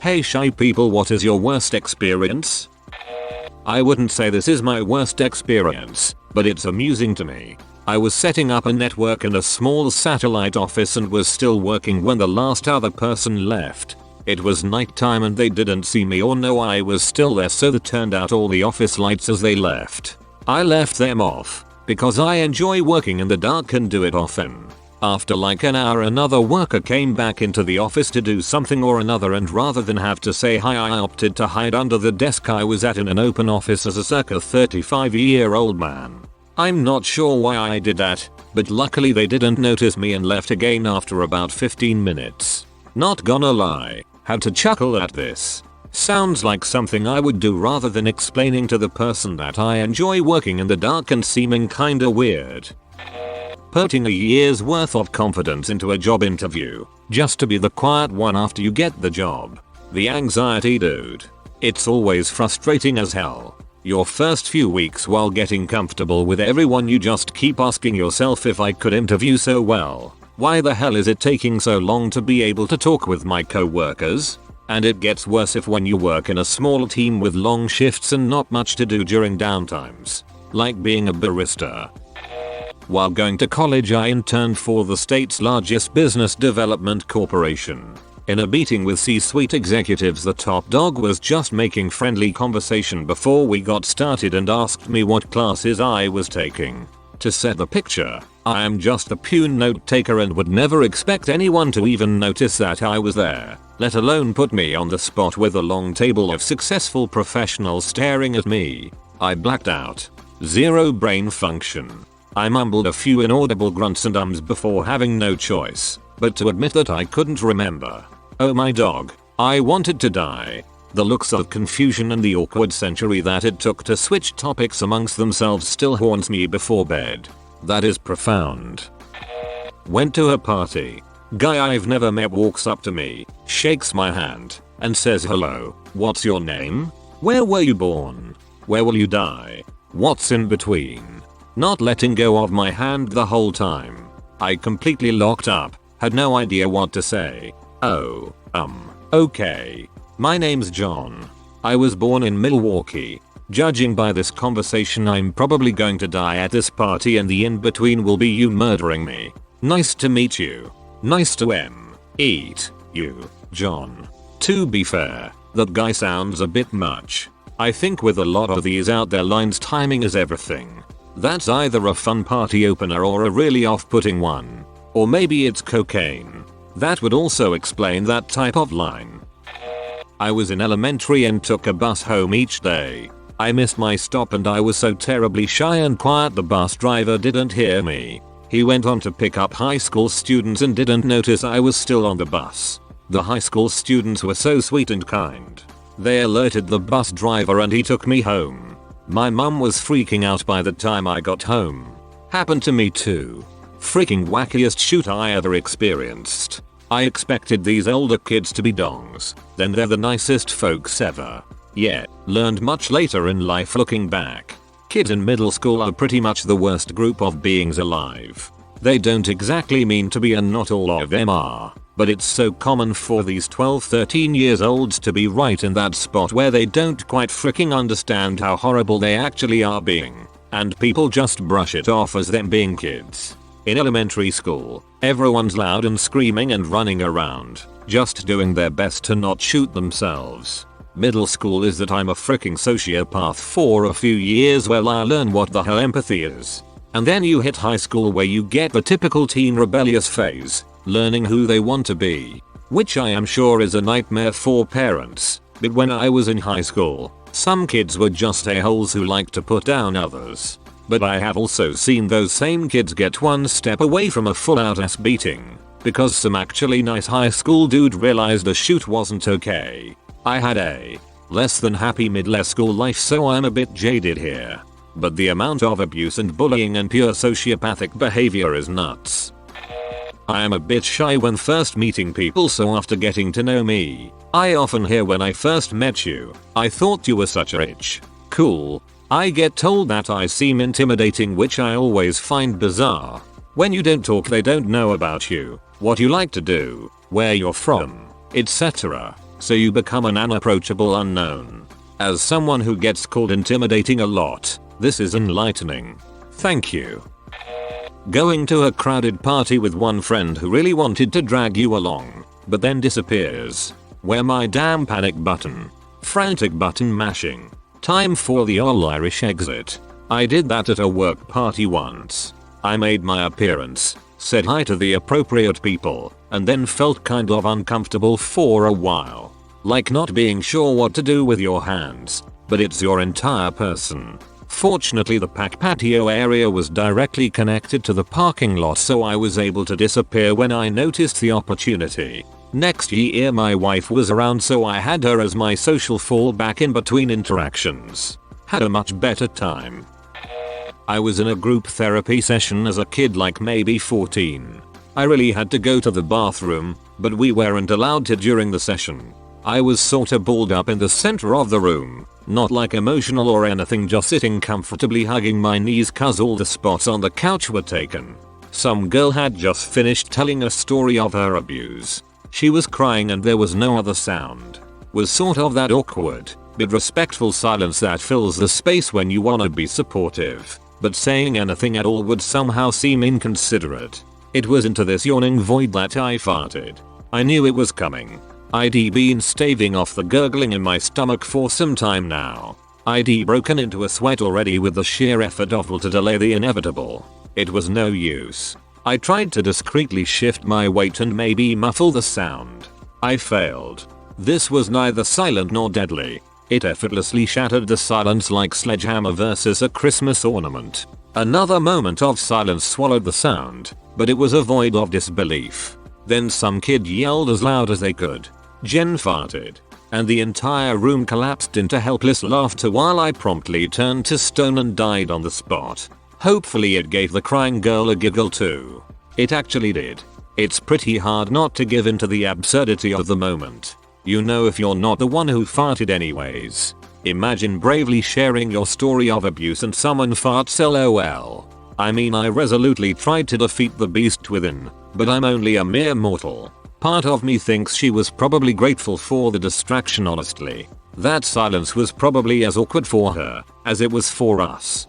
Hey shy people, what is your worst experience? I wouldn't say this is my worst experience, but it's amusing to me. I was setting up a network in a small satellite office and was still working when the last other person left. It was nighttime and they didn't see me or know I was still there, so they turned out all the office lights as they left. I left them off because I enjoy working in the dark and do it often. After like an hour, another worker came back into the office to do something or another, and rather than have to say hi, I opted to hide under the desk I was at in an open office as a circa 35-year-old man. I'm not sure why I did that, but luckily they didn't notice me and left again after about 15 minutes. Not gonna lie, had to chuckle at this. Sounds like something I would do rather than explaining to the person that I enjoy working in the dark and seeming kinda weird. Putting a year's worth of confidence into a job interview just to be the quiet one after you get the job. The anxiety, dude. It's always frustrating as hell. Your first few weeks while getting comfortable with everyone, you just keep asking yourself, if I could interview so well, why the hell is it taking so long to be able to talk with my co-workers? And it gets worse if when you work in a small team with long shifts and not much to do during downtimes, like being a barista. While going to college, I interned for the state's largest business development corporation. In a meeting with C-suite executives, the top dog was just making friendly conversation before we got started and asked me what classes I was taking. To set the picture, I am just a pure note taker and would never expect anyone to even notice that I was there, let alone put me on the spot with a long table of successful professionals staring at me. I blacked out. Zero brain function. I mumbled a few inaudible grunts and ums before having no choice but to admit that I couldn't remember. Oh my dog, I wanted to die. The looks of confusion and the awkward century that it took to switch topics amongst themselves still haunts me before bed. That is profound. Went to a party. Guy I've never met walks up to me, shakes my hand, and says hello. What's your name? Where were you born? Where will you die? What's in between? Not letting go of my hand the whole time. I completely locked up, had no idea what to say. Oh, okay. My name's John. I was born in Milwaukee. Judging by this conversation, I'm probably going to die at this party and the in-between will be you murdering me. Nice to meet you. Nice to eat you, John. To be fair, that guy sounds a bit much. I think with a lot of these out there lines, timing is everything. That's either a fun party opener or a really off-putting one. Or maybe it's cocaine. That would also explain that type of line. I was in elementary and took a bus home each day. I missed my stop and I was so terribly shy and quiet the bus driver didn't hear me. He went on to pick up high school students and didn't notice I was still on the bus. The high school students were so sweet and kind. They alerted the bus driver and he took me home. My mum was freaking out by the time I got home. Happened to me too. Freaking wackiest shoot I ever experienced. I expected these older kids to be dongs, then they're the nicest folks ever. Yeah, learned much later in life looking back. Kids in middle school are pretty much the worst group of beings alive. They don't exactly mean to be, and not all of them are, but it's so common for these 12-13 years olds to be right in that spot where they don't quite freaking understand how horrible they actually are being, and people just brush it off as them being kids. In elementary school, everyone's loud and screaming and running around, just doing their best to not shoot themselves. Middle school is that I'm a freaking sociopath for a few years while I learn what the hell empathy is. And then you hit high school where you get the typical teen rebellious phase, learning who they want to be, which I am sure is a nightmare for parents. But when I was in high school, some kids were just a-holes who like to put down others. But I have also seen those same kids get one step away from a full-out ass beating, because some actually nice high school dude realized a shoot wasn't okay. I had a less than happy middle school life, so I'm a bit jaded here. But the amount of abuse and bullying and pure sociopathic behavior is nuts. I am a bit shy when first meeting people, so after getting to know me, I often hear, when I first met you, I thought you were such a rich, cool. I get told that I seem intimidating, which I always find bizarre. When you don't talk, they don't know about you, what you like to do, where you're from, etc. So you become an unapproachable unknown. As someone who gets called intimidating a lot, this is enlightening. Thank you. Going to a crowded party with one friend who really wanted to drag you along, but then disappears. Where my damn panic button. Frantic button mashing. Time for the all Irish exit. I did that at a work party once. I made my appearance, said hi to the appropriate people, and then felt kind of uncomfortable for a while. Like not being sure what to do with your hands, but it's your entire person. Fortunately the pack patio area was directly connected to the parking lot, so I was able to disappear when I noticed the opportunity. Next year my wife was around, so I had her as my social fallback in between interactions. Had a much better time. I was in a group therapy session as a kid, like maybe 14. I really had to go to the bathroom, but we weren't allowed to during the session. I was sorta balled up in the center of the room, not like emotional or anything, just sitting comfortably hugging my knees cause all the spots on the couch were taken. Some girl had just finished telling a story of her abuse. She was crying and there was no other sound. Was sort of that awkward, but respectful silence that fills the space when you wanna be supportive, but saying anything at all would somehow seem inconsiderate. It was into this yawning void that I farted. I knew it was coming. I'd been staving off the gurgling in my stomach for some time now. I'd broken into a sweat already with the sheer effort of will to delay the inevitable. It was no use. I tried to discreetly shift my weight and maybe muffle the sound. I failed. This was neither silent nor deadly. It effortlessly shattered the silence like sledgehammer versus a Christmas ornament. Another moment of silence swallowed the sound, but it was a void of disbelief. Then some kid yelled as loud as they could. Jen farted. And the entire room collapsed into helpless laughter while I promptly turned to stone and died on the spot. Hopefully it gave the crying girl a giggle too. It actually did. It's pretty hard not to give in to the absurdity of the moment. You know if you're not the one who farted anyways. Imagine bravely sharing your story of abuse and someone farts, lol. I mean, I resolutely tried to defeat the beast within, but I'm only a mere mortal. Part of me thinks she was probably grateful for the distraction, honestly. That silence was probably as awkward for her as it was for us.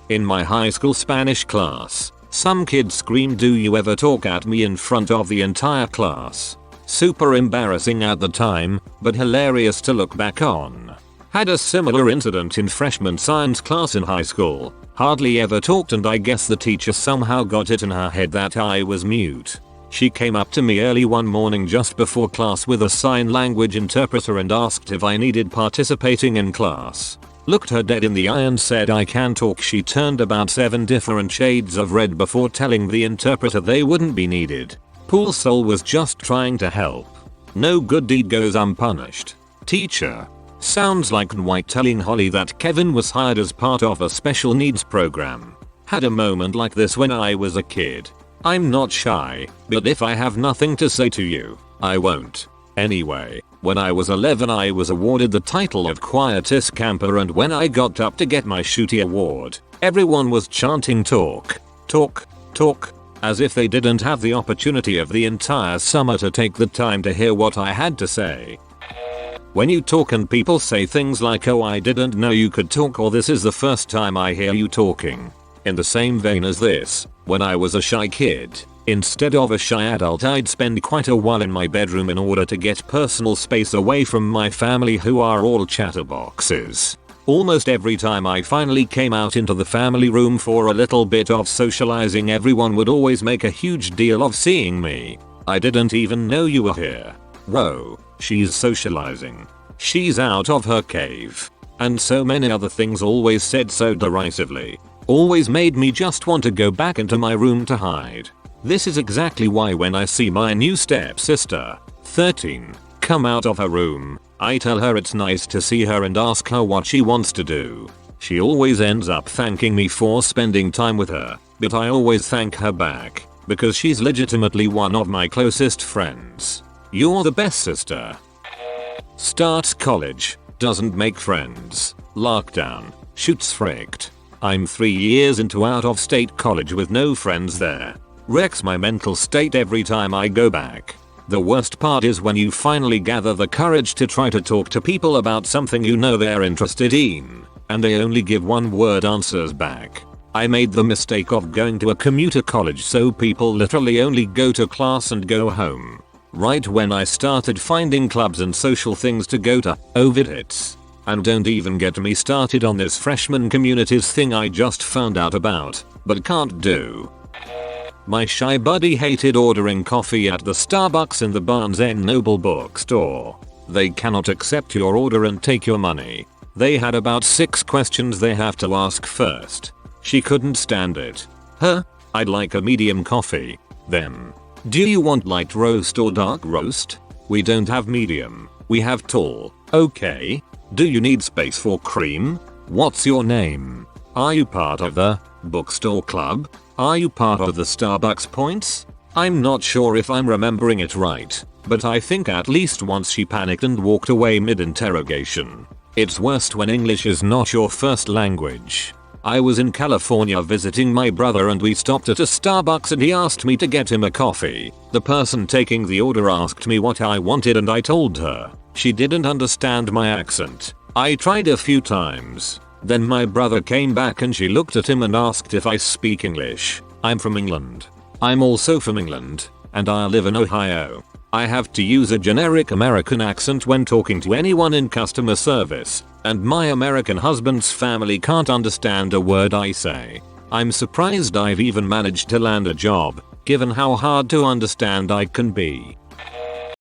In my high school Spanish class, some kid screamed, "Do you ever talk at me?" in front of the entire class. Super embarrassing at the time, but hilarious to look back on. Had a similar incident in freshman science class in high school. Hardly ever talked, and I guess the teacher somehow got it in her head that I was mute. She came up to me early one morning just before class with a sign language interpreter and asked if I needed participating in class. Looked her dead in the eye and said, "I can talk." She turned about 7 different shades of red before telling the interpreter they wouldn't be needed. Poor soul was just trying to help. No good deed goes unpunished. Teacher. Sounds like Dwight telling Holly that Kevin was hired as part of a special needs program. Had a moment like this when I was a kid. I'm not shy, but if I have nothing to say to you, I won't. Anyway, when I was 11 I was awarded the title of quietest camper, and when I got up to get my shooty award, everyone was chanting talk, talk, talk, as if they didn't have the opportunity of the entire summer to take the time to hear what I had to say. When you talk and people say things like, "Oh, I didn't know you could talk," or "This is the first time I hear you talking." In the same vein as this, when I was a shy kid, instead of a shy adult, I'd spend quite a while in my bedroom in order to get personal space away from my family, who are all chatterboxes. Almost every time I finally came out into the family room for a little bit of socializing, everyone would always make a huge deal of seeing me. "I didn't even know you were here. Whoa, she's socializing. She's out of her cave." And so many other things, always said so derisively. Always made me just want to go back into my room to hide. This is exactly why when I see my new stepsister, 13, come out of her room, I tell her it's nice to see her and ask her what she wants to do. She always ends up thanking me for spending time with her, but I always thank her back, because she's legitimately one of my closest friends. You're the best sister. Starts college, doesn't make friends. Lockdown, shoots fricked. I'm 3 years into out-of-state college with no friends there. Wrecks my mental state every time I go back. The worst part is when you finally gather the courage to try to talk to people about something you know they're interested in, and they only give one word answers back. I made the mistake of going to a commuter college so people literally only go to class and go home. Right when I started finding clubs and social things to go to, COVID hits. And don't even get me started on this freshman communities thing I just found out about, but can't do. My shy buddy hated ordering coffee at the Starbucks in the Barnes & Noble bookstore. They cannot accept your order and take your money. They had about 6 questions they have to ask first. She couldn't stand it. Huh? I'd like a medium coffee. Them. Do you want light roast or dark roast? We don't have medium. We have tall. Okay. Do you need space for cream? What's your name? Are you part of the bookstore club? Are you part of the Starbucks points? I'm not sure if I'm remembering it right, but I think at least once she panicked and walked away mid-interrogation. It's worst when English is not your first language. I was in California visiting my brother and we stopped at a Starbucks and he asked me to get him a coffee. The person taking the order asked me what I wanted and I told her. She didn't understand my accent. I tried a few times. Then my brother came back and she looked at him and asked if I speak English. I'm from England. I'm also from England, and I live in Ohio. I have to use a generic American accent when talking to anyone in customer service, and my American husband's family can't understand a word I say. I'm surprised I've even managed to land a job, given how hard to understand I can be.